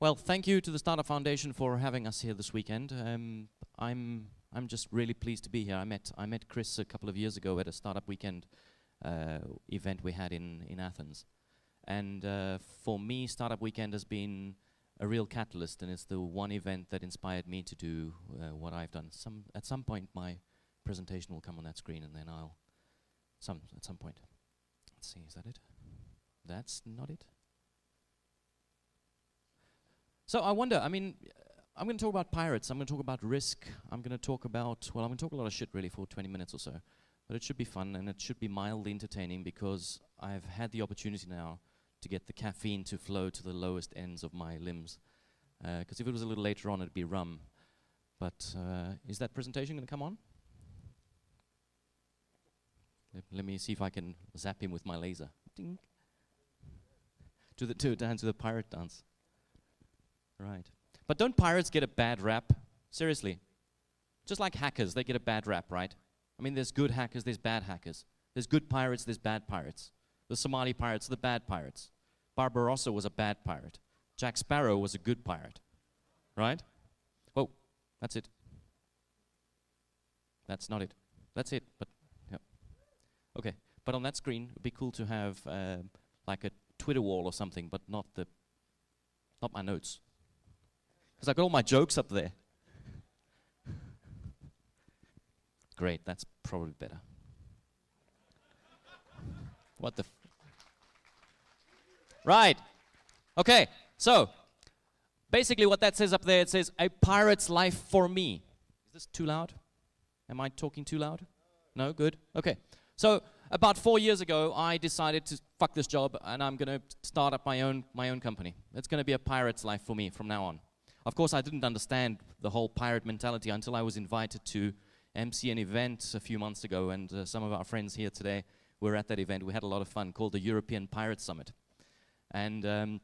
Well, thank you to the Startup Foundation for having us here this weekend. I'm just really pleased to be here. I met Chris a couple of years ago at a Startup Weekend event we had in Athens. And for me, Startup Weekend has been a real catalyst, and it's the one event that inspired me to do what I've done. At some point, my presentation will come on that screen, and then at some point. Let's see, is that it? That's not it. So I wonder, I'm going to talk about pirates, I'm going to talk about risk, I'm going to talk a lot of shit really for 20 minutes or so. But it should be fun, and it should be mildly entertaining, because I've had the opportunity now to get the caffeine to flow to the lowest ends of my limbs. Because if it was a little later on, it'd be rum. But is that presentation going to come on? Let me see if I can zap him with my laser. Ding. To the pirate dance. Right. But don't pirates get a bad rap? Seriously. Just like hackers, they get a bad rap, right? I mean, there's good hackers, there's bad hackers. There's good pirates, there's bad pirates. The Somali pirates are the bad pirates. Barbarossa was a bad pirate. Jack Sparrow was a good pirate. Right? Oh, that's it. That's not it. That's it, but, yeah. Okay, but on that screen, it'd be cool to have like a Twitter wall or something, but not my notes. Because I've got all my jokes up there. Great, that's probably better. What the Right. Okay, so basically what that says up there, it says, a pirate's life for me. Is this too loud? Am I talking too loud? No? Good? Okay. So about 4 years ago, I decided to fuck this job, and I'm going to start up my own company. It's going to be a pirate's life for me from now on. Of course, I didn't understand the whole pirate mentality until I was invited to MC an event a few months ago, and some of our friends here today were at that event. We had a lot of fun, called the European Pirate Summit. And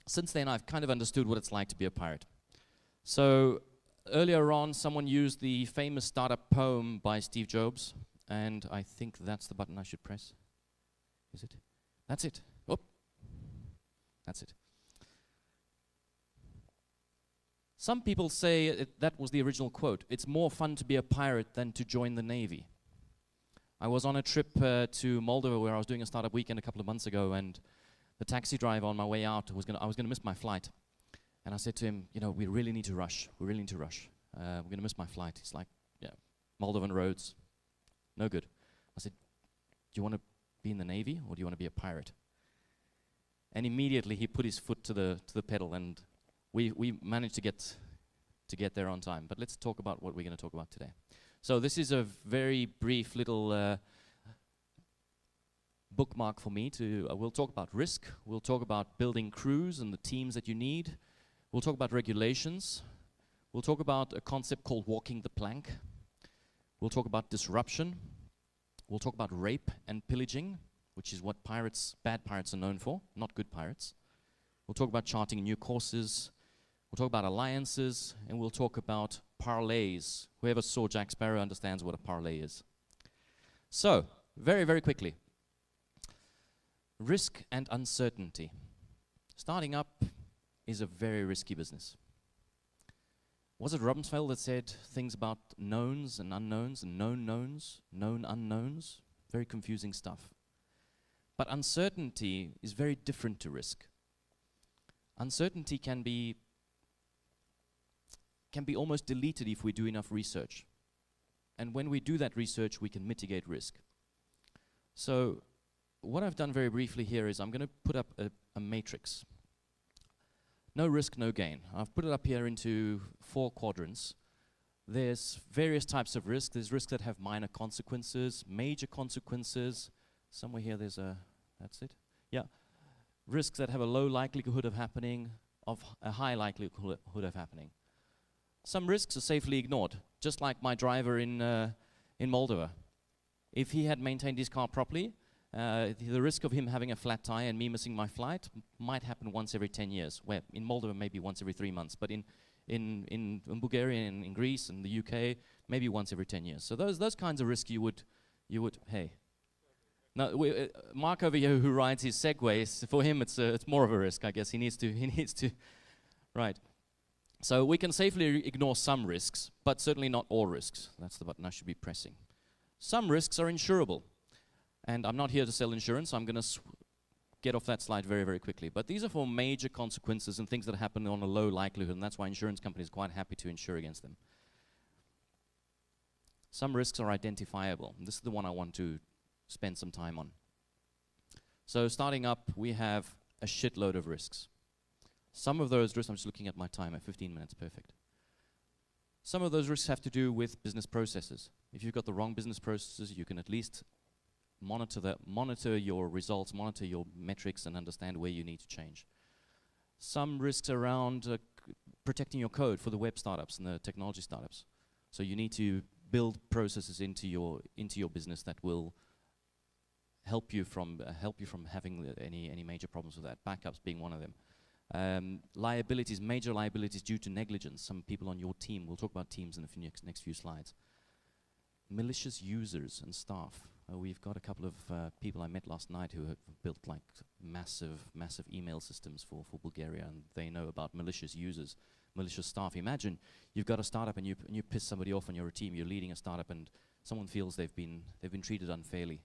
since then, I've kind of understood what it's like to be a pirate. So earlier on, someone used the famous startup poem by Steve Jobs, and I think that's the button I should press. Is it? That's it. Whoop. That's it. Some people say that was the original quote. It's more fun to be a pirate than to join the Navy. I was on a trip to Moldova where I was doing a startup weekend a couple of months ago, and the taxi driver on my way out I was going to miss my flight. And I said to him, you know, we really need to rush. We really need to rush. We're going to miss my flight. He's like, yeah, Moldovan roads, no good. I said, do you want to be in the Navy or do you want to be a pirate? And immediately he put his foot to the pedal, and we managed to get there on time. But let's talk about what we're going to talk about today. So this is a very brief little bookmark for me. We'll talk about risk. We'll talk about building crews and the teams that you need. We'll talk about regulations. We'll talk about a concept called walking the plank. We'll talk about disruption. We'll talk about rape and pillaging, which is what bad pirates are known for, not good pirates. We'll talk about charting new courses. We'll talk about alliances, and we'll talk about parlays. Whoever saw Jack Sparrow understands what a parlay is. So, very, very quickly. Risk and uncertainty. Starting up is a very risky business. Was it Robbinsfeld that said things about knowns and unknowns and known knowns, known unknowns? Very confusing stuff. But uncertainty is very different to risk. Uncertainty can be almost deleted if we do enough research. And when we do that research, we can mitigate risk. So what I've done very briefly here is I'm going to put up a matrix. No risk, no gain. I've put it up here into 4 quadrants. There's various types of risk. There's risks that have minor consequences, major consequences. Somewhere here there's that's it? Yeah. Risks that have a low likelihood of happening, of a high likelihood of happening. Some risks are safely ignored, just like my driver in Moldova. If he had maintained his car properly, the risk of him having a flat tire and me missing my flight might happen once every 10 years. Where in Moldova, maybe once every 3 months, but in Bulgaria and in Greece and the UK, maybe once every 10 years. So those kinds of risks you would, hey. Now, Mark over here who rides his Segways, for him it's more of a risk, I guess. He needs to, Right. So we can safely ignore some risks, but certainly not all risks. That's the button I should be pressing. Some risks are insurable. And I'm not here to sell insurance. I'm going to get off that slide very, very quickly. But these are for major consequences and things that happen on a low likelihood, and that's why insurance companies are quite happy to insure against them. Some risks are identifiable. And this is the one I want to spend some time on. So starting up, we have a shitload of risks. Some of those risks, I'm just looking at my time at 15 minutes, perfect. Some of those risks have to do with business processes. If you've got the wrong business processes, you can at least monitor your results, monitor your metrics, and understand where you need to change. Some risks around protecting your code for the web startups and the technology startups. So you need to build processes into your business that will help you from having any major problems with that. Backups being one of them. Liabilities, major liabilities due to negligence. Some people on your team, we'll talk about teams in the next few slides. Malicious users and staff. We've got a couple of people I met last night who have built like massive email systems for Bulgaria, and they know about malicious users, malicious staff. Imagine you've got a startup and you piss somebody off on your team. You're leading a startup and someone feels they've been treated unfairly.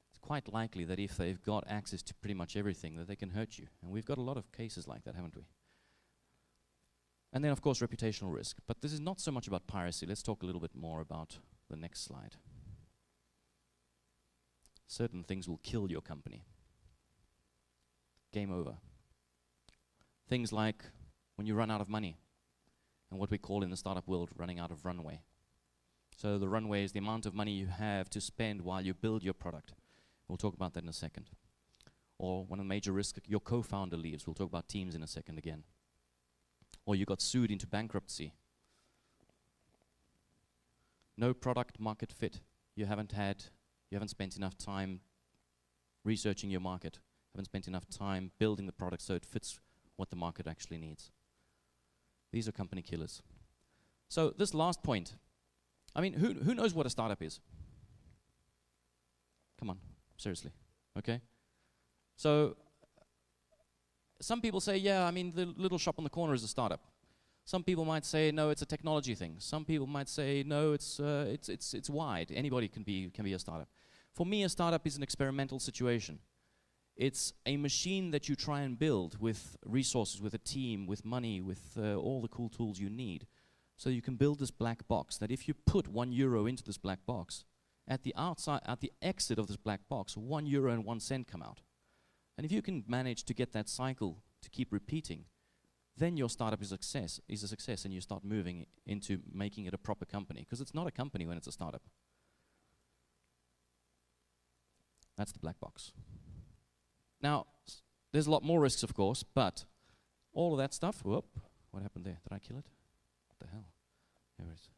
It's quite likely that if they've got access to pretty much everything, that they can hurt you. And we've got a lot of cases like that, haven't we? And then, of course, reputational risk. But this is not so much about piracy. Let's talk a little bit more about the next slide. Certain things will kill your company. Game over. Things like when you run out of money, and what we call in the startup world running out of runway. So the runway is the amount of money you have to spend while you build your product. We'll talk about that in a second. Or one of the major risks, your co-founder leaves. We'll talk about teams in a second again. Or you got sued into bankruptcy. No product market fit. You haven't spent enough time researching your market. Haven't spent enough time building the product so it fits what the market actually needs. These are company killers. So this last point, I mean, who knows what a startup is? Come on, seriously, okay? So some people say, yeah, I mean, the little shop on the corner is a startup. Some people might say, no, it's a technology thing. Some people might say, no, it's wide. Anybody can be a startup. For me, a startup is an experimental situation. It's a machine that you try and build with resources, with a team, with money, with all the cool tools you need. So you can build this black box that if you put €1 into this black box, at the exit of this black box, €1.01 come out. And if you can manage to get that cycle to keep repeating, then your startup is a success, and you start moving into making it a proper company, because it's not a company when it's a startup. That's the black box. Now, there's a lot more risks, of course, but all of that stuff, whoop, what happened there? Did I kill it? What the hell? There it is.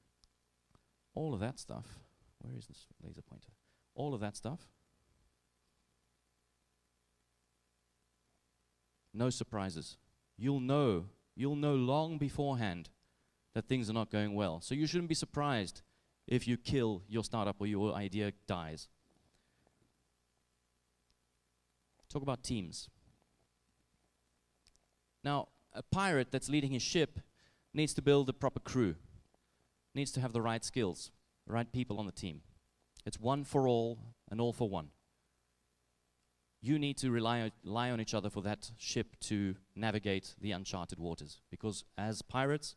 All of that stuff, where is this laser pointer? All of that stuff, no surprises. You'll know long beforehand that things are not going well. So you shouldn't be surprised if you kill your startup or your idea dies. Talk about teams. Now, a pirate that's leading his ship needs to build a proper crew, needs to have the right skills, the right people on the team. It's one for all and all for one. You need to rely on each other for that ship to navigate the uncharted waters, because as pirates,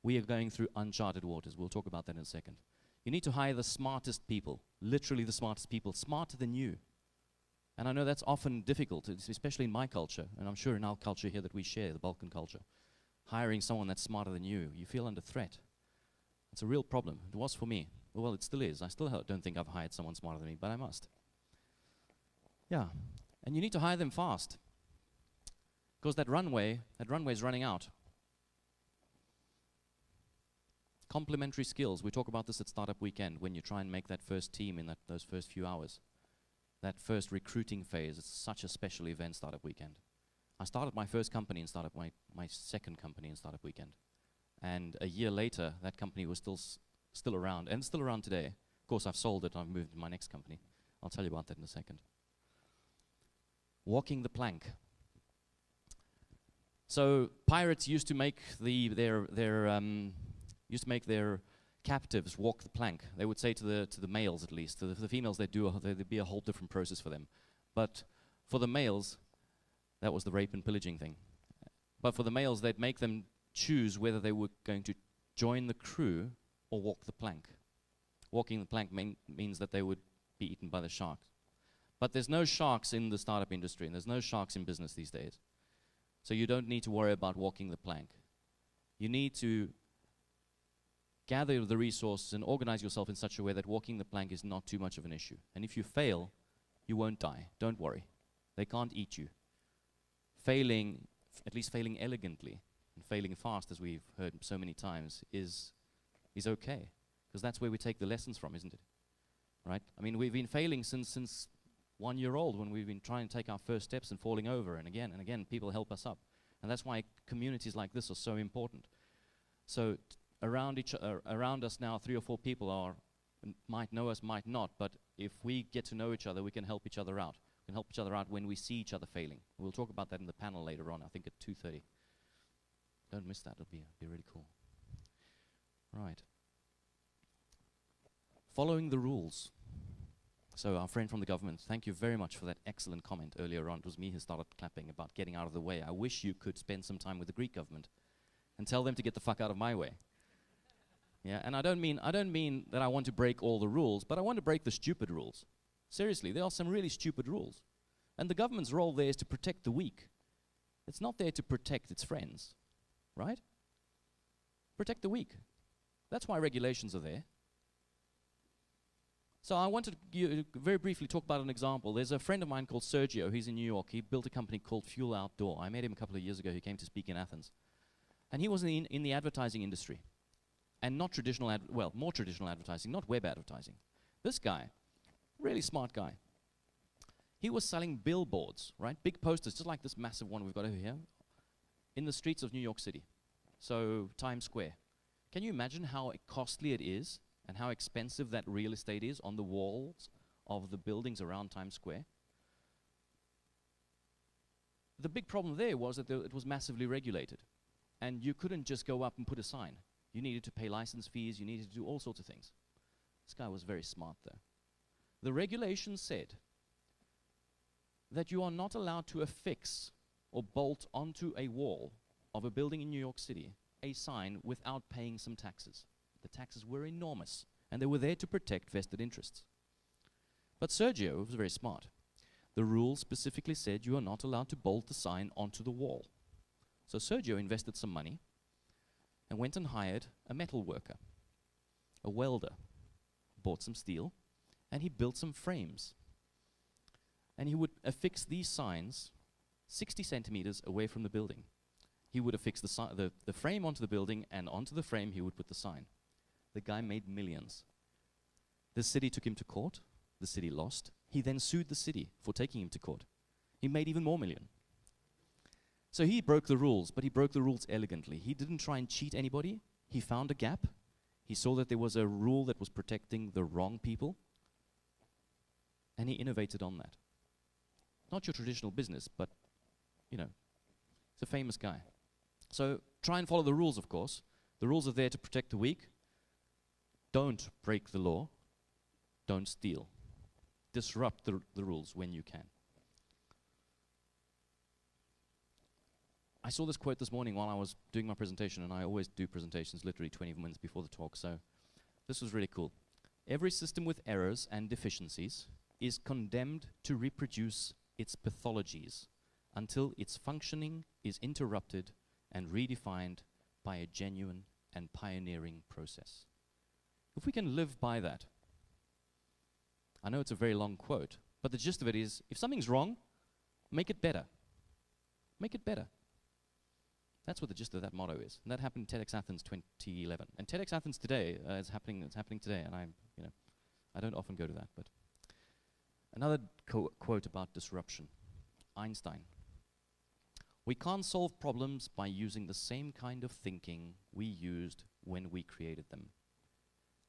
we are going through uncharted waters. We'll talk about that in a second. You need to hire the smartest people, literally the smartest people, smarter than you. And I know that's often difficult, especially in my culture, and I'm sure in our culture here that we share, the Balkan culture. Hiring someone that's smarter than you feel under threat. It's a real problem. It was for me. Well, it still is. I still don't think I've hired someone smarter than me, but I must. Yeah, and you need to hire them fast, because that runway is running out. Complementary skills. We talk about this at Startup Weekend when you try and make that first team in those first few hours. That first recruiting phase, it's such a special event, Startup Weekend. I started my first company in Startup, my second company in Startup Weekend. And a year later, that company was still around, and still around today. Of course, I've sold it, I've moved to my next company. I'll tell you about that in a second. Walking the plank. So pirates used to make their captives walk the plank. They would say to the males, at least. To the females, there'd be a whole different process for them. But for the males, that was the rape and pillaging thing. But for the males, they'd make them choose whether they were going to join the crew or walk the plank. Walking the plank means that they would be eaten by the sharks. But there's no sharks in the startup industry, and there's no sharks in business these days. So you don't need to worry about walking the plank. You need to gather the resources and organize yourself in such a way that walking the plank is not too much of an issue. And if you fail, you won't die. Don't worry. They can't eat you. Failing, at least failing elegantly, and failing fast, as we've heard so many times, is okay. Because that's where we take the lessons from, isn't it? Right? I mean, we've been failing since 1 year old, when we've been trying to take our first steps and falling over, and again, people help us up. And that's why communities like this are so important. So around us now, 3 or 4 people might know us, might not, but if we get to know each other, we can help each other out. We can help each other out when we see each other failing. We'll talk about that in the panel later on, I think at 2:30. Don't miss that, it'll be really cool. Right. Following the rules. So our friend from the government, thank you very much for that excellent comment earlier on. It was me who started clapping about getting out of the way. I wish you could spend some time with the Greek government and tell them to get the fuck out of my way. Yeah, and I don't mean that I want to break all the rules, but I want to break the stupid rules. Seriously, there are some really stupid rules. And the government's role there is to protect the weak. It's not there to protect its friends, right? Protect the weak. That's why regulations are there. So I wanted to very briefly talk about an example. There's a friend of mine called Sergio. He's in New York. He built a company called Fuel Outdoor. I met him a couple of years ago. He came to speak in Athens. And he was in the advertising industry. And not traditional, more traditional advertising, not web advertising. This guy, really smart guy, he was selling billboards, right? Big posters, just like this massive one we've got over here, in the streets of New York City. So Times Square. Can you imagine how costly it is and how expensive that real estate is on the walls of the buildings around Times Square? The big problem there was that it was massively regulated. And you couldn't just go up and put a sign. You needed to pay license fees, you needed to do all sorts of things. This guy was very smart though. The regulations said that you are not allowed to affix or bolt onto a wall of a building in New York City a sign without paying some taxes. The taxes were enormous, and they were there to protect vested interests. But Sergio was very smart. The rules specifically said you are not allowed to bolt the sign onto the wall. So Sergio invested some money and went and hired a metal worker, a welder, bought some steel, and he built some frames. And he would affix these signs 60 centimeters away from the building. He would affix the frame onto the building, and onto the frame he would put the sign. The guy made millions. The city took him to court. The city lost. He then sued the city for taking him to court. He made even more million. So he broke the rules, but he broke the rules elegantly. He didn't try and cheat anybody. He found a gap. He saw that there was a rule that was protecting the wrong people, and he innovated on that. Not your traditional business, but, you know, he's a famous guy. So try and follow the rules, of course. The rules are there to protect the weak. Don't break the law. Don't steal. Disrupt the rules when you can. I saw this quote this morning while I was doing my presentation, and I always do presentations literally 20 minutes before the talk, so this was really cool. Every system with errors and deficiencies is condemned to reproduce its pathologies until its functioning is interrupted and redefined by a genuine and pioneering process. If we can live by that, I know it's a very long quote, but the gist of it is, if something's wrong, make it better. Make it better. That's what the gist of that motto is. And that happened in TEDx Athens 2011. And TEDx Athens today it's happening today, and I don't often go to that, but another quote about disruption. Einstein. We can't solve problems by using the same kind of thinking we used when we created them.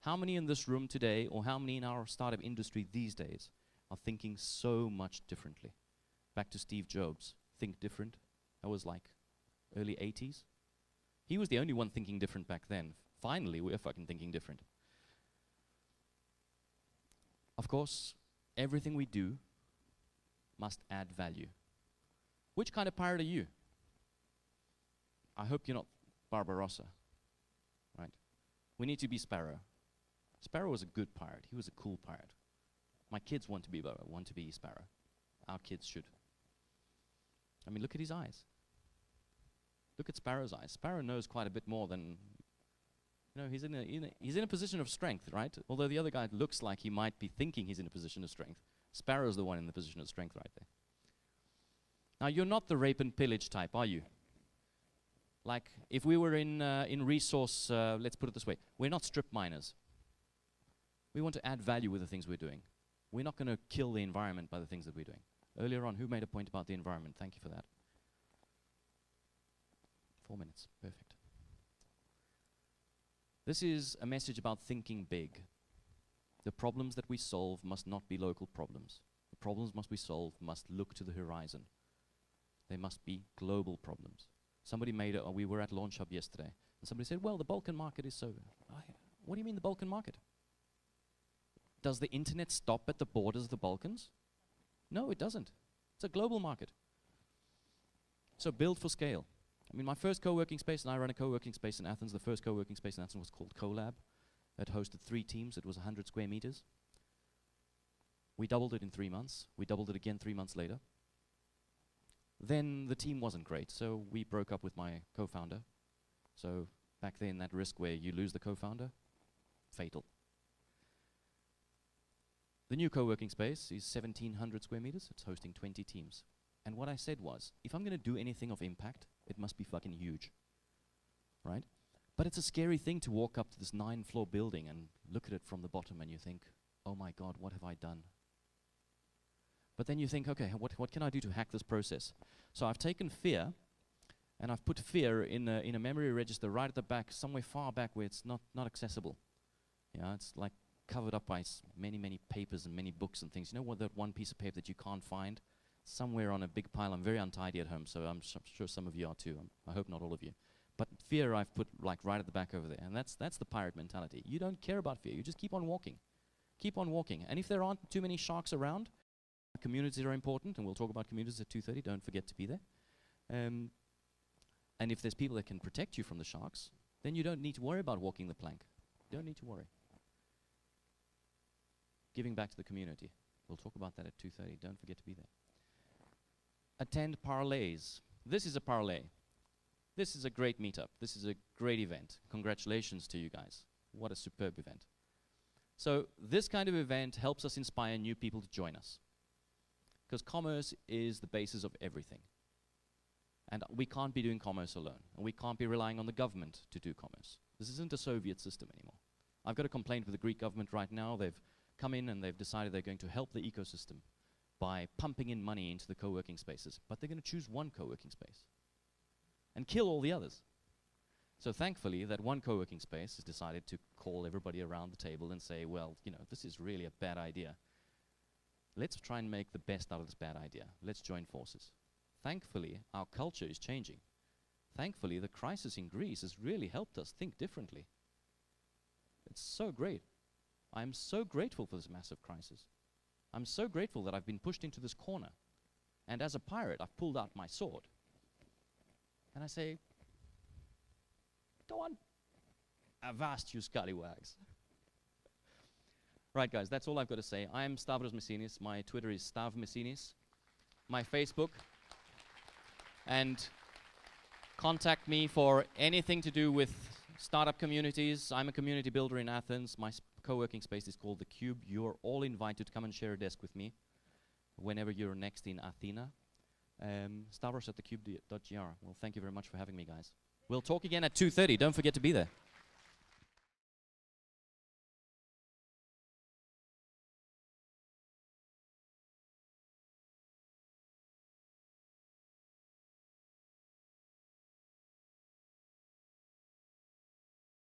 How many in this room today, or how many in our startup industry these days, are thinking so much differently? Back to Steve Jobs, think different. That was like early 80s. He was the only one thinking different back then. Finally, we're fucking thinking different. Of course, everything we do must add value. Which kind of pirate are you? I hope you're not Barbarossa, right? We need to be Sparrow. Sparrow was a good pirate. He was a cool pirate. My kids want to be Sparrow. Our kids should. I mean, look at his eyes. Look at Sparrow's eyes. Sparrow knows quite a bit more than, you know, he's in a position of strength, right? Although the other guy looks like he might be thinking he's in a position of strength. Sparrow's the one in the position of strength right there. Now, you're not the rape and pillage type, are you? Like, if we were in resource, let's put it this way, we're not strip miners. We want to add value with the things we're doing. We're not going to kill the environment by the things that we're doing. Earlier on, who made a point about the environment? Thank you for that. 4 minutes, perfect. This is a message about thinking big. The problems that we solve must not be local problems. The problems we solve must look to the horizon. They must be global problems. Somebody we were at Launch Hub yesterday, and somebody said, well, the Balkan market is so... What do you mean the Balkan market? Does the internet stop at the borders of the Balkans? No, it doesn't. It's a global market. So build for scale. I mean, my first co-working space, and I run a co-working space in Athens, the first co-working space in Athens was called CoLab. It hosted 3 teams. It was 100 square meters. We doubled it in 3 months. We doubled it again 3 months later. Then the team wasn't great, so we broke up with my co-founder. So back then, that risk where you lose the co-founder, fatal. The new co-working space is 1,700 square meters. It's hosting 20 teams. And what I said was, if I'm going to do anything of impact, it must be fucking huge, right? But it's a scary thing to walk up to this 9-floor building and look at it from the bottom and you think, oh my God, what have I done? But then you think, okay, what can I do to hack this process? So I've taken fear, and I've put fear in a memory register right at the back, somewhere far back where it's not accessible. Yeah, it's like covered up by many papers and many books and things. You know what, that one piece of paper that you can't find? Somewhere on a big pile. I'm very untidy at home, so I'm sure some of you are too. I hope not all of you. But fear I've put like right at the back over there, and that's the pirate mentality. You don't care about fear, you just keep on walking. Keep on walking. And if there aren't too many sharks around, communities are important, and we'll talk about communities at 2:30, don't forget to be there. And if there's people that can protect you from the sharks, then you don't need to worry about walking the plank. You don't need to worry. Giving back to the community. We'll talk about that at 2:30, don't forget to be there. Attend parlays. This is a parlay. This is a great meetup. This is a great event. Congratulations to you guys. What a superb event. So this kind of event helps us inspire new people to join us. Because commerce is the basis of everything. And we can't be doing commerce alone. And we can't be relying on the government to do commerce. This isn't a Soviet system anymore. I've got a complaint with the Greek government right now. They've come in and they've decided they're going to help the ecosystem by pumping in money into the co-working spaces. But they're going to choose one co-working space and kill all the others. So thankfully, that one co-working space has decided to call everybody around the table and say, well, you know, this is really a bad idea. Let's try and make the best out of this bad idea. Let's join forces. Thankfully, our culture is changing. Thankfully, the crisis in Greece has really helped us think differently. It's so great. I'm so grateful for this massive crisis. I'm so grateful that I've been pushed into this corner. And as a pirate, I've pulled out my sword. And I say, go on, avast you scallywags. Right, guys, that's all I've got to say. I'm Stavros Messinis. My Twitter is Stav Messinis. My Facebook. And contact me for anything to do with startup communities. I'm a community builder in Athens. My co-working space is called The Cube. You're all invited to come and share a desk with me whenever you're next in Athena. Stavros at thecube.gr. Well, thank you very much for having me, guys. We'll talk again at 2:30. Don't forget to be there.